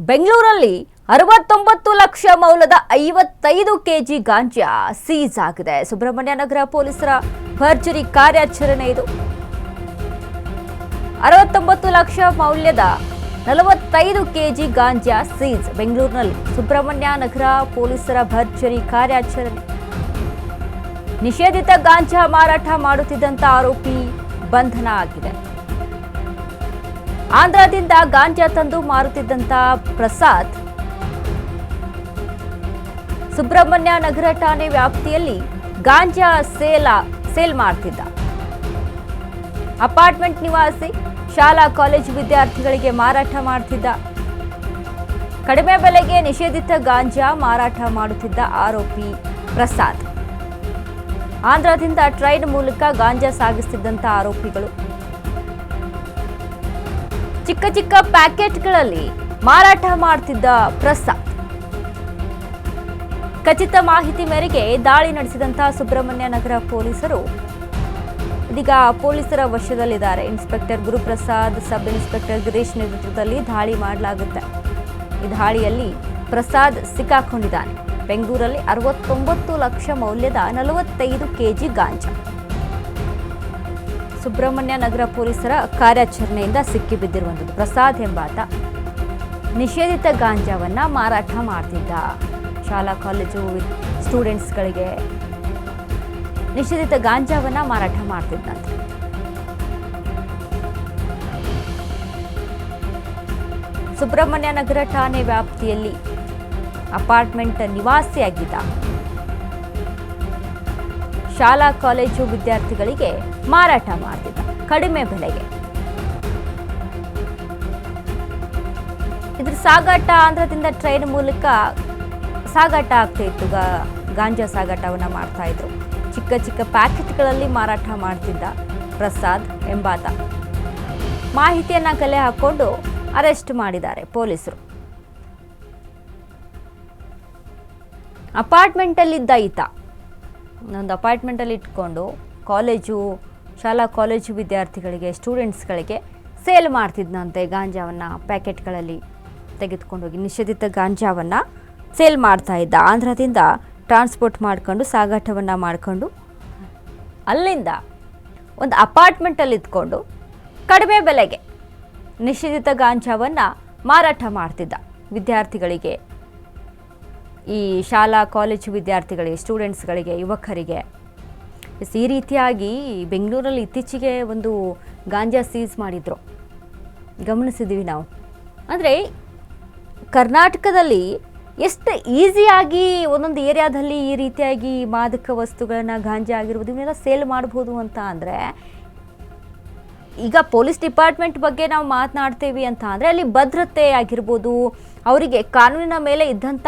ಬೆಂಗಳೂರಲ್ಲಿ 69 ಲಕ್ಷ ಮೌಲ್ಯದ 55 ಕೆಜಿ ಗಾಂಜಾ ಸೀಸ್ ಆಗಿದೆ. ಸುಬ್ರಹ್ಮಣ್ಯ ನಗರ ಪೊಲೀಸರ ಭರ್ಜರಿ ಕಾರ್ಯಾಚರಣೆ ಇದು. 69 ಲಕ್ಷ ಮೌಲ್ಯದ 45 ಕೆಜಿ ಗಾಂಜಾ ಸೀಸ್. ಬೆಂಗಳೂರಿನಲ್ಲಿ ಸುಬ್ರಹ್ಮಣ್ಯ ನಗರ ಪೊಲೀಸರ ಭರ್ಜರಿ ಕಾರ್ಯಾಚರಣೆ. ನಿಷೇಧಿತ ಗಾಂಜಾ ಮಾರಾಟ ಮಾಡುತ್ತಿದ್ದಂತ ಆರೋಪಿ ಬಂಧನ ಆಗಿದೆ. ಆಂಧ್ರದಿಂದ ಗಾಂಜಾ ತಂದು ಮಾರುತ್ತಿದ್ದಂತ ಪ್ರಸಾದ್ ಸುಬ್ರಹ್ಮಣ್ಯ ನಗರ ಠಾಣೆ ವ್ಯಾಪ್ತಿಯಲ್ಲಿ ಗಾಂಜಾ ಸೇಲ್ ಮಾಡ್ತಿದ್ದ. ಅಪಾರ್ಟ್ಮೆಂಟ್ ನಿವಾಸಿ, ಶಾಲಾ ಕಾಲೇಜು ವಿದ್ಯಾರ್ಥಿಗಳಿಗೆ ಮಾರಾಟ ಮಾಡ್ತಿದ್ದ. ಕಡಿಮೆ ಬೆಲೆಗೆ ನಿಷೇಧಿತ ಗಾಂಜಾ ಮಾರಾಟ ಮಾಡುತ್ತಿದ್ದ ಆರೋಪಿ ಪ್ರಸಾದ್. ಆಂಧ್ರದಿಂದ ಟ್ರೈನ್ ಮೂಲಕ ಗಾಂಜಾ ಸಾಗಿಸುತ್ತಿದ್ದಂತ ಆರೋಪಿಗಳು ಚಿಕ್ಕ ಚಿಕ್ಕ ಪ್ಯಾಕೆಟ್ಗಳಲ್ಲಿ ಮಾರಾಟ ಮಾಡ್ತಿದ್ದ ಪ್ರಸಾದ್. ಖಚಿತ ಮಾಹಿತಿ ಮೇರೆಗೆ ದಾಳಿ ನಡೆಸಿದಂತಹ ಸುಬ್ರಹ್ಮಣ್ಯ ನಗರ ಪೊಲೀಸರು ಇದೀಗ ಪೊಲೀಸರ ವಶದಲ್ಲಿದ್ದಾರೆ. Inspector Guruprasad, sub inspector Girish ನೇತೃತ್ವದಲ್ಲಿ ದಾಳಿ ಮಾಡಲಾಗುತ್ತೆ. ಈ ದಾಳಿಯಲ್ಲಿ ಪ್ರಸಾದ್ ಸಿಕ್ಕಾಕೊಂಡಿದ್ದಾನೆ. ಬೆಂಗಳೂರಲ್ಲಿ 69 ಲಕ್ಷ ಮೌಲ್ಯದ 45 ಕೆಜಿ ಗಾಂಜಾ ಸುಬ್ರಹ್ಮಣ್ಯ ನಗರ ಪೊಲೀಸರ ಕಾರ್ಯಾಚರಣೆಯಿಂದ ಸಿಕ್ಕಿಬಿದ್ದಿರುವಂಥದ್ದು. ಪ್ರಸಾದ್ ಎಂಬಾತ ನಿಷೇಧಿತ ಗಾಂಜಾವನ್ನ ಮಾರಾಟ ಮಾಡ್ತಿದ್ದ. ಶಾಲಾ ಕಾಲೇಜು ಸ್ಟೂಡೆಂಟ್ಸ್ಗಳಿಗೆ ನಿಷೇಧಿತ ಗಾಂಜಾವನ್ನ ಮಾರಾಟ ಮಾಡ್ತಿದ್ದಂತೆ. ಸುಬ್ರಹ್ಮಣ್ಯ ನಗರ ಠಾಣೆ ವ್ಯಾಪ್ತಿಯಲ್ಲಿ ಅಪಾರ್ಟ್ಮೆಂಟ್ ನಿವಾಸಿಯಾಗಿದ್ದ. ಶಾಲಾ ಕಾಲೇಜು ವಿದ್ಯಾರ್ಥಿಗಳಿಗೆ ಮಾರಾಟ ಮಾಡ್ತಿದ್ದ ಕಡಿಮೆ ಬೆಲೆಗೆ. ಇದ್ರ ಸಾಗಾಟ ಆಂಧ್ರದಿಂದ ಟ್ರೈನ್ ಮೂಲಕ ಸಾಗಾಟ ಆಗ್ತಾ ಇತ್ತು. ಗಾಂಜಾ ಸಾಗಾಟವನ್ನ ಮಾಡ್ತಾ ಇದ್ರು. ಚಿಕ್ಕ ಚಿಕ್ಕ ಪ್ಯಾಕೆಟ್ಗಳಲ್ಲಿ ಮಾರಾಟ ಮಾಡ್ತಿದ್ದ ಪ್ರಸಾದ್ ಎಂಬಾತ. ಮಾಹಿತಿಯನ್ನ ಕಲೆ ಹಾಕೊಂಡು ಅರೆಸ್ಟ್ ಮಾಡಿದ್ದಾರೆ ಪೊಲೀಸರು. ಅಪಾರ್ಟ್ಮೆಂಟಲ್ಲಿದ್ದ ಈತ ಒಂದು ಅಪಾರ್ಟ್ಮೆಂಟಲ್ಲಿ ಇಟ್ಕೊಂಡು ಶಾಲಾ ಕಾಲೇಜು ವಿದ್ಯಾರ್ಥಿಗಳಿಗೆ, ಸ್ಟೂಡೆಂಟ್ಸ್ಗಳಿಗೆ ಸೇಲ್ ಮಾಡ್ತಿದ್ದಂತೆ. ಗಾಂಜಾವನ್ನು ಪ್ಯಾಕೆಟ್ಗಳಲ್ಲಿ ತೆಗೆದುಕೊಂಡು ಹೋಗಿ ನಿಷೇಧಿತ ಗಾಂಜಾವನ್ನು ಸೇಲ್ ಮಾಡ್ತಾ ಇದ್ದ. ಆಂಧ್ರದಿಂದ ಟ್ರಾನ್ಸ್ಪೋರ್ಟ್ ಮಾಡ್ಕೊಂಡು ಸಾಗಾಟವನ್ನು ಮಾಡಿಕೊಂಡು ಅಲ್ಲಿಂದ ಒಂದು ಅಪಾರ್ಟ್ಮೆಂಟಲ್ಲಿ ಇದ್ಕೊಂಡು ಕಡಿಮೆ ಬೆಲೆಗೆ ನಿಷೇಧಿತ ಗಾಂಜಾವನ್ನು ಮಾರಾಟ ಮಾಡ್ತಿದ್ದ ವಿದ್ಯಾರ್ಥಿಗಳಿಗೆ, ಈ ಶಾಲಾ ಕಾಲೇಜು ವಿದ್ಯಾರ್ಥಿಗಳಿಗೆ, ಸ್ಟೂಡೆಂಟ್ಸ್ಗಳಿಗೆ, ಯುವಕರಿಗೆ. ಈ ರೀತಿಯಾಗಿ ಬೆಂಗಳೂರಲ್ಲಿ ಇತ್ತೀಚೆಗೆ ಒಂದು ಗಾಂಜಾ ಸೀಸ್ ಮಾಡಿದ್ರು, ಗಮನಿಸಿದ್ದೀವಿ ನಾವು. ಅಂದರೆ ಕರ್ನಾಟಕದಲ್ಲಿ ಎಷ್ಟು ಈಸಿಯಾಗಿ ಒಂದೊಂದು ಏರಿಯಾದಲ್ಲಿ ಈ ರೀತಿಯಾಗಿ ಮಾದಕ ವಸ್ತುಗಳನ್ನ, ಗಾಂಜಾ ಆಗಿರ್ಬೋದು, ಇವನ್ನೆಲ್ಲ ಸೇಲ್ ಮಾಡ್ಬೋದು ಅಂತ ಅಂದರೆ, ಈಗ ಪೊಲೀಸ್ ಡಿಪಾರ್ಟ್ಮೆಂಟ್ ಬಗ್ಗೆ ನಾವು ಮಾತನಾಡ್ತೇವೆ ಅಂತ ಅಂದರೆ ಅಲ್ಲಿ ಭದ್ರತೆ ಆಗಿರ್ಬೋದು, ಅವರಿಗೆ ಕಾನೂನಿನ ಮೇಲೆ ಇದ್ದಂಥ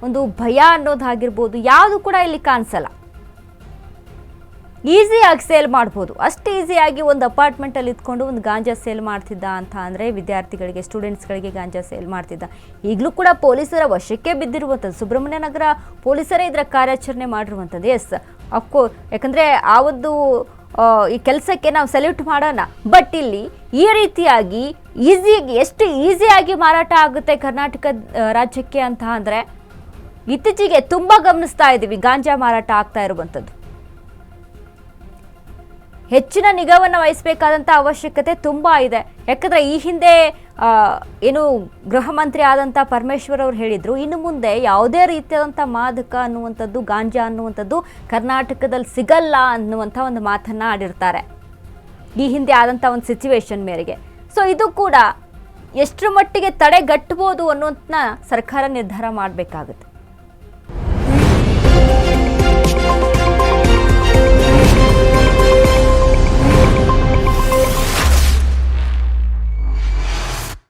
ಒಂದು ಭಯ ಅನ್ನೋದಾಗಿರ್ಬೋದು, ಯಾವುದು ಕೂಡ ಇಲ್ಲಿ ಕಾಣಿಸಲ್ಲ. ಈಸಿಯಾಗಿ ಸೇಲ್ ಮಾಡ್ಬೋದು. ಅಷ್ಟು ಈಸಿಯಾಗಿ ಒಂದು ಅಪಾರ್ಟ್ಮೆಂಟಲ್ಲಿ ಇದ್ಕೊಂಡು ಒಂದು ಗಾಂಜಾ ಸೇಲ್ ಮಾಡ್ತಿದ್ದ ಅಂತ ಅಂದರೆ, ವಿದ್ಯಾರ್ಥಿಗಳಿಗೆ, ಸ್ಟೂಡೆಂಟ್ಸ್ಗಳಿಗೆ ಗಾಂಜಾ ಸೇಲ್ ಮಾಡ್ತಿದ್ದ. ಈಗಲೂ ಕೂಡ ಪೊಲೀಸರ ವಶಕ್ಕೆ ಬಿದ್ದಿರುವಂಥದ್ದು. ಸುಬ್ರಹ್ಮಣ್ಯ ನಗರ ಪೊಲೀಸರೇ ಇದರ ಕಾರ್ಯಾಚರಣೆ ಮಾಡಿರುವಂಥದ್ದು. ಎಸ್, ಅಫ್ಕೋರ್ಸ್, ಯಾಕಂದರೆ ಆ ಒಂದು ಈ ಕೆಲಸಕ್ಕೆ ನಾವು ಸಲ್ಯೂಟ್ ಮಾಡೋಣ. ಬಟ್ ಇಲ್ಲಿ ಈ ರೀತಿಯಾಗಿ ಎಷ್ಟು ಈಸಿಯಾಗಿ ಮಾರಾಟ ಆಗುತ್ತೆ ಕರ್ನಾಟಕ ರಾಜ್ಯಕ್ಕೆ ಅಂತ ಅಂದರೆ, ಇತ್ತೀಚೆಗೆ ತುಂಬ ಗಮನಿಸ್ತಾ ಇದ್ದೀವಿ ಗಾಂಜಾ ಮಾರಾಟ ಆಗ್ತಾ ಇರುವಂಥದ್ದು. ಹೆಚ್ಚಿನ ನಿಗಾವನ್ನು ವಹಿಸಬೇಕಾದಂಥ ಅವಶ್ಯಕತೆ ತುಂಬ ಇದೆ. ಯಾಕಂದರೆ ಈ ಹಿಂದೆ ಏನು ಗೃಹ ಮಂತ್ರಿ ಆದಂಥ ಪರಮೇಶ್ವರ್ ಅವರು ಹೇಳಿದರು, ಇನ್ನು ಮುಂದೆ ಯಾವುದೇ ರೀತಿಯಾದಂಥ ಮಾದಕ ಅನ್ನುವಂಥದ್ದು, ಗಾಂಜಾ ಅನ್ನುವಂಥದ್ದು ಕರ್ನಾಟಕದಲ್ಲಿ ಸಿಗಲ್ಲ ಅನ್ನುವಂಥ ಒಂದು ಮಾತನ್ನು ಆಡಿರ್ತಾರೆ ಈ ಹಿಂದೆ ಆದಂಥ ಒಂದು ಸಿಚುವೇಶನ್ ಮೇರೆಗೆ. ಸೊ ಇದು ಕೂಡ ಎಷ್ಟರ ಮಟ್ಟಿಗೆ ತಡೆಗಟ್ಟಬಹುದು ಅನ್ನುವಂಥನ್ನ ಸರ್ಕಾರ ನಿರ್ಧಾರ ಮಾಡಬೇಕಾಗುತ್ತೆ.